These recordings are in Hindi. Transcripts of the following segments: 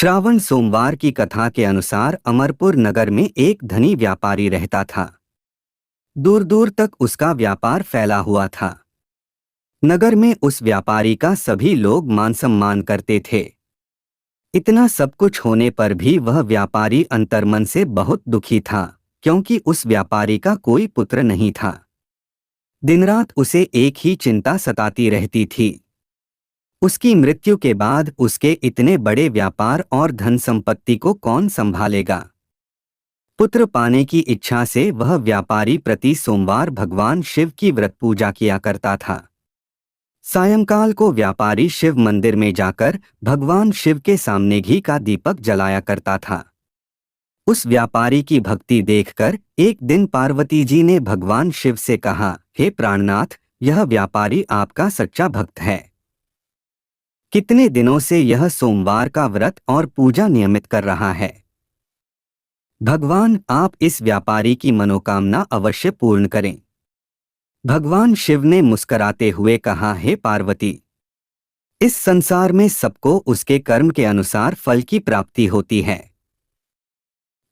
श्रावण सोमवार की कथा के अनुसार अमरपुर नगर में एक धनी व्यापारी रहता था। दूर दूर तक उसका व्यापार फैला हुआ था। नगर में उस व्यापारी का सभी लोग मान सम्मान करते थे। इतना सब कुछ होने पर भी वह व्यापारी अंतर्मन से बहुत दुखी था, क्योंकि उस व्यापारी का कोई पुत्र नहीं था। दिन रात उसे एक ही चिंता सताती रहती थी। उसकी मृत्यु के बाद उसके इतने बड़े व्यापार और धन संपत्ति को कौन संभालेगा। पुत्र पाने की इच्छा से वह व्यापारी प्रति सोमवार भगवान शिव की व्रत पूजा किया करता था। सायंकाल को व्यापारी शिव मंदिर में जाकर भगवान शिव के सामने घी का दीपक जलाया करता था। उस व्यापारी की भक्ति देखकर एक दिन पार्वती जी ने भगवान शिव से कहा, हे प्राणनाथ, यह व्यापारी आपका सच्चा भक्त है। कितने दिनों से यह सोमवार का व्रत और पूजा नियमित कर रहा है। भगवान, आप इस व्यापारी की मनोकामना अवश्य पूर्ण करें। भगवान शिव ने मुस्कराते हुए कहा, हे पार्वती, इस संसार में सबको उसके कर्म के अनुसार फल की प्राप्ति होती है।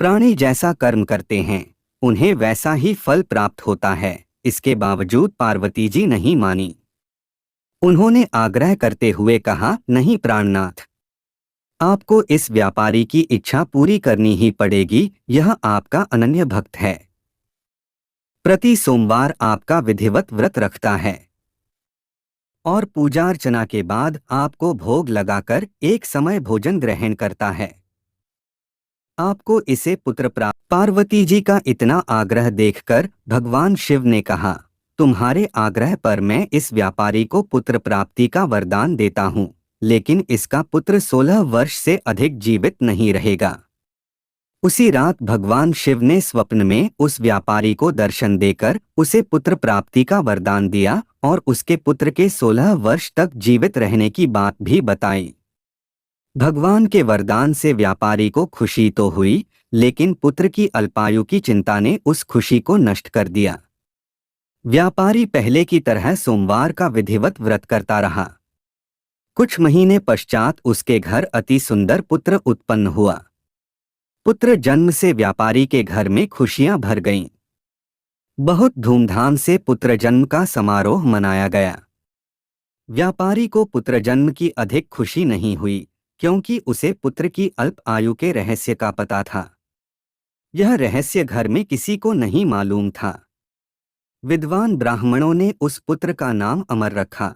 प्राणी जैसा कर्म करते हैं, उन्हें वैसा ही फल प्राप्त होता है। इसके बावजूद पार्वती जी नहीं मानी। उन्होंने आग्रह करते हुए कहा, नहीं प्राणनाथ, आपको इस व्यापारी की इच्छा पूरी करनी ही पड़ेगी। यह आपका अनन्य भक्त है। प्रति सोमवार आपका विधिवत व्रत रखता है और पूजा अर्चना के बाद आपको भोग लगाकर एक समय भोजन ग्रहण करता है। आपको इसे पुत्र प्राप्त। पार्वती जी का इतना आग्रह देखकर भगवान शिव ने कहा, तुम्हारे आग्रह पर मैं इस व्यापारी को पुत्र प्राप्ति का वरदान देता हूँ, लेकिन इसका पुत्र 16 वर्ष से अधिक जीवित नहीं रहेगा। उसी रात भगवान शिव ने स्वप्न में उस व्यापारी को दर्शन देकर उसे पुत्र प्राप्ति का वरदान दिया और उसके पुत्र के 16 वर्ष तक जीवित रहने की बात भी बताई। भगवान के वरदान से व्यापारी को खुशी तो हुई, लेकिन पुत्र की अल्पायु की चिंता ने उस खुशी को नष्ट कर दिया। व्यापारी पहले की तरह सोमवार का विधिवत व्रत करता रहा। कुछ महीने पश्चात उसके घर अति सुंदर पुत्र उत्पन्न हुआ। पुत्र जन्म से व्यापारी के घर में खुशियां भर गईं। बहुत धूमधाम से पुत्र जन्म का समारोह मनाया गया। व्यापारी को पुत्र जन्म की अधिक खुशी नहीं हुई, क्योंकि उसे पुत्र की अल्प आयु के रहस्य का पता था। यह रहस्य घर में किसी को नहीं मालूम था। विद्वान ब्राह्मणों ने उस पुत्र का नाम अमर रखा।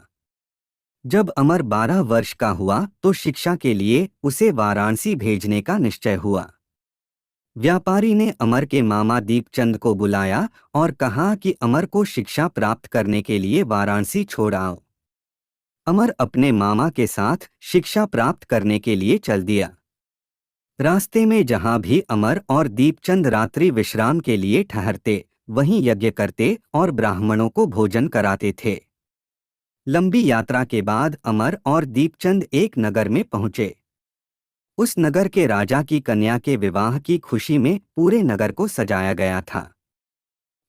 जब अमर 12 वर्ष का हुआ तो शिक्षा के लिए उसे वाराणसी भेजने का निश्चय हुआ। व्यापारी ने अमर के मामा दीपचंद को बुलाया और कहा कि अमर को शिक्षा प्राप्त करने के लिए वाराणसी छोड़ आओ। अमर अपने मामा के साथ शिक्षा प्राप्त करने के लिए चल दिया। रास्ते में जहां भी अमर और दीपचंद रात्रि विश्राम के लिए ठहरते, वहीं यज्ञ करते और ब्राह्मणों को भोजन कराते थे। लंबी यात्रा के बाद अमर और दीपचंद एक नगर में पहुंचे। उस नगर के राजा की कन्या के विवाह की खुशी में पूरे नगर को सजाया गया था।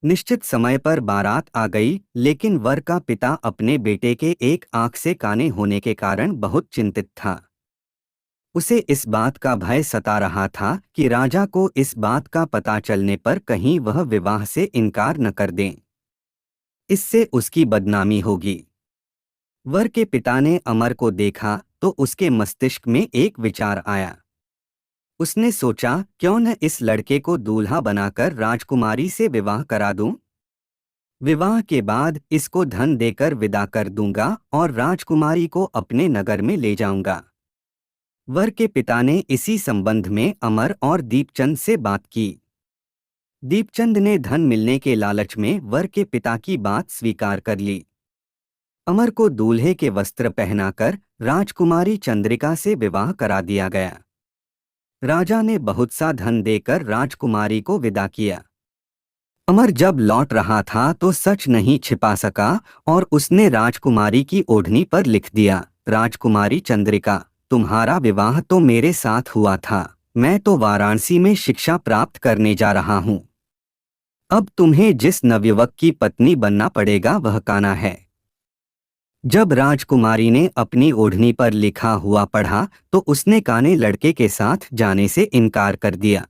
निश्चित समय पर बारात आ गई, लेकिन वर का पिता अपने बेटे के एक आंख से काने होने के कारण बहुत चिंतित था। उसे इस बात का भय सता रहा था कि राजा को इस बात का पता चलने पर कहीं वह विवाह से इनकार न कर दें। इससे उसकी बदनामी होगी। वर के पिता ने अमर को देखा तो उसके मस्तिष्क में एक विचार आया। उसने सोचा, क्यों न इस लड़के को दूल्हा बनाकर राजकुमारी से विवाह करा दूं? विवाह के बाद इसको धन देकर विदा कर दूंगा और राजकुमारी को अपने नगर में ले जाऊंगा। वर के पिता ने इसी संबंध में अमर और दीपचंद से बात की। दीपचंद ने धन मिलने के लालच में वर के पिता की बात स्वीकार कर ली। अमर को दूल्हे के वस्त्र पहनाकर राजकुमारी चंद्रिका से विवाह करा दिया गया। राजा ने बहुत सा धन देकर राजकुमारी को विदा किया। अमर जब लौट रहा था तो सच नहीं छिपा सका और उसने राजकुमारी की ओढ़नी पर लिख दिया, राजकुमारी चंद्रिका, तुम्हारा विवाह तो मेरे साथ हुआ था। मैं तो वाराणसी में शिक्षा प्राप्त करने जा रहा हूँ। अब तुम्हें जिस नवयुवक की पत्नी बनना पड़ेगा वह कान्हा है। जब राजकुमारी ने अपनी ओढ़नी पर लिखा हुआ पढ़ा तो उसने काने लड़के के साथ जाने से इनकार कर दिया।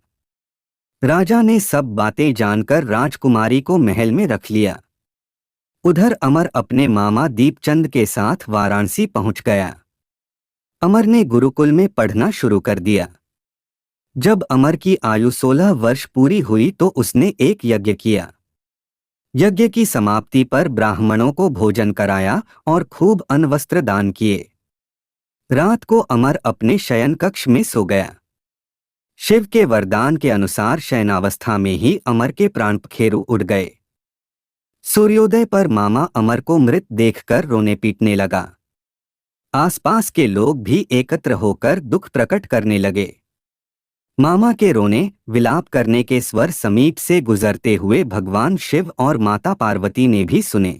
राजा ने सब बातें जानकर राजकुमारी को महल में रख लिया। उधर अमर अपने मामा दीपचंद के साथ वाराणसी पहुंच गया। अमर ने गुरुकुल में पढ़ना शुरू कर दिया। जब अमर की आयु 16 वर्ष पूरी हुई तो उसने एक यज्ञ किया। यज्ञ की समाप्ति पर ब्राह्मणों को भोजन कराया और खूब अन्न वस्त्र दान किए। रात को अमर अपने शयन कक्ष में सो गया। शिव के वरदान के अनुसार शयनावस्था में ही अमर के प्राण पखेरु उड़ गए। सूर्योदय पर मामा अमर को मृत देखकर रोने पीटने लगा। आसपास के लोग भी एकत्र होकर दुख प्रकट करने लगे। मामा के रोने विलाप करने के स्वर समीप से गुजरते हुए भगवान शिव और माता पार्वती ने भी सुने।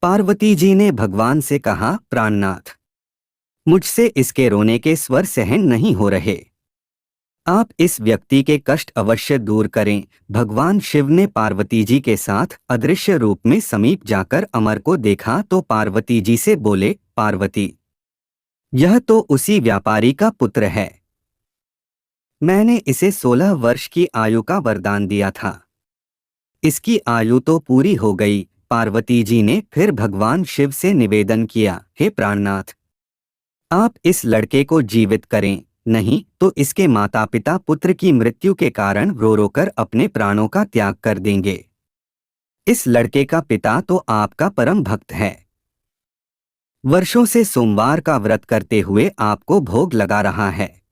पार्वती जी ने भगवान से कहा, प्राणनाथ, मुझसे इसके रोने के स्वर सहन नहीं हो रहे। आप इस व्यक्ति के कष्ट अवश्य दूर करें। भगवान शिव ने पार्वती जी के साथ अदृश्य रूप में समीप जाकर अमर को देखा तो पार्वती जी से बोले, पार्वती, यह तो उसी व्यापारी का पुत्र है। मैंने इसे 16 वर्ष की आयु का वरदान दिया था। इसकी आयु तो पूरी हो गई। पार्वती जी ने फिर भगवान शिव से निवेदन किया, हे प्राणनाथ, आप इस लड़के को जीवित करें, नहीं तो इसके माता पिता पुत्र की मृत्यु के कारण रो रो कर अपने प्राणों का त्याग कर देंगे। इस लड़के का पिता तो आपका परम भक्त है। वर्षों से सोमवार का व्रत करते हुए आपको भोग लगा रहा है।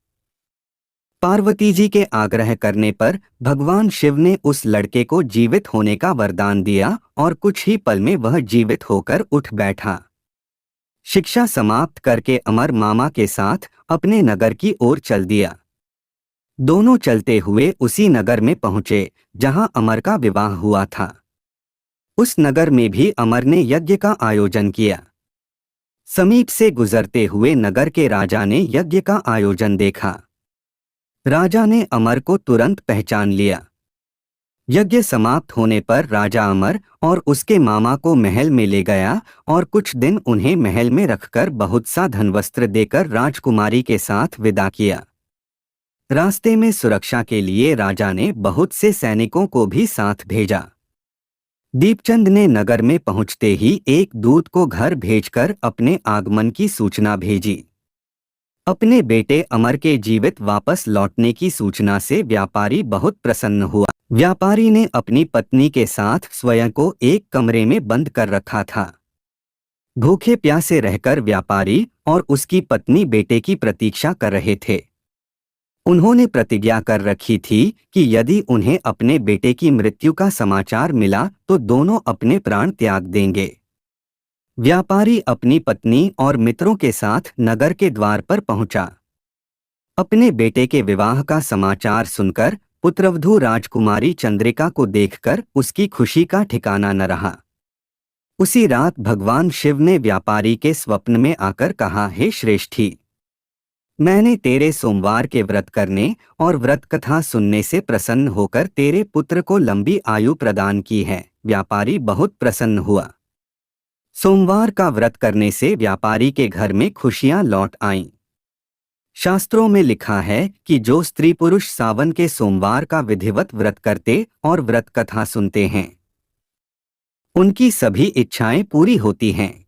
पार्वती जी के आग्रह करने पर भगवान शिव ने उस लड़के को जीवित होने का वरदान दिया और कुछ ही पल में वह जीवित होकर उठ बैठा। शिक्षा समाप्त करके अमर मामा के साथ अपने नगर की ओर चल दिया। दोनों चलते हुए उसी नगर में पहुंचे जहां अमर का विवाह हुआ था। उस नगर में भी अमर ने यज्ञ का आयोजन किया। समीप से गुजरते हुए नगर के राजा ने यज्ञ का आयोजन देखा। राजा ने अमर को तुरंत पहचान लिया। यज्ञ समाप्त होने पर राजा अमर और उसके मामा को महल में ले गया और कुछ दिन उन्हें महल में रखकर बहुत सा धनवस्त्र देकर राजकुमारी के साथ विदा किया। रास्ते में सुरक्षा के लिए राजा ने बहुत से सैनिकों को भी साथ भेजा। दीपचंद ने नगर में पहुंचते ही एक दूत को घर भेजकर अपने आगमन की सूचना भेजी। अपने बेटे अमर के जीवित वापस लौटने की सूचना से व्यापारी बहुत प्रसन्न हुआ। व्यापारी ने अपनी पत्नी के साथ स्वयं को एक कमरे में बंद कर रखा था। भूखे प्यासे रहकर व्यापारी और उसकी पत्नी बेटे की प्रतीक्षा कर रहे थे। उन्होंने प्रतिज्ञा कर रखी थी कि यदि उन्हें अपने बेटे की मृत्यु का समाचार मिला तो दोनों अपने प्राण त्याग देंगे। व्यापारी अपनी पत्नी और मित्रों के साथ नगर के द्वार पर पहुंचा। अपने बेटे के विवाह का समाचार सुनकर पुत्रवधू राजकुमारी चंद्रिका को देखकर उसकी खुशी का ठिकाना न रहा। उसी रात भगवान शिव ने व्यापारी के स्वप्न में आकर कहा, हे श्रेष्ठी, मैंने तेरे सोमवार के व्रत करने और व्रत कथा सुनने से प्रसन्न होकर तेरे पुत्र को लंबी आयु प्रदान की है। व्यापारी बहुत प्रसन्न हुआ। सोमवार का व्रत करने से व्यापारी के घर में खुशियां लौट आईं। शास्त्रों में लिखा है कि जो स्त्री पुरुष सावन के सोमवार का विधिवत व्रत करते और व्रत कथा सुनते हैं, उनकी सभी इच्छाएं पूरी होती हैं।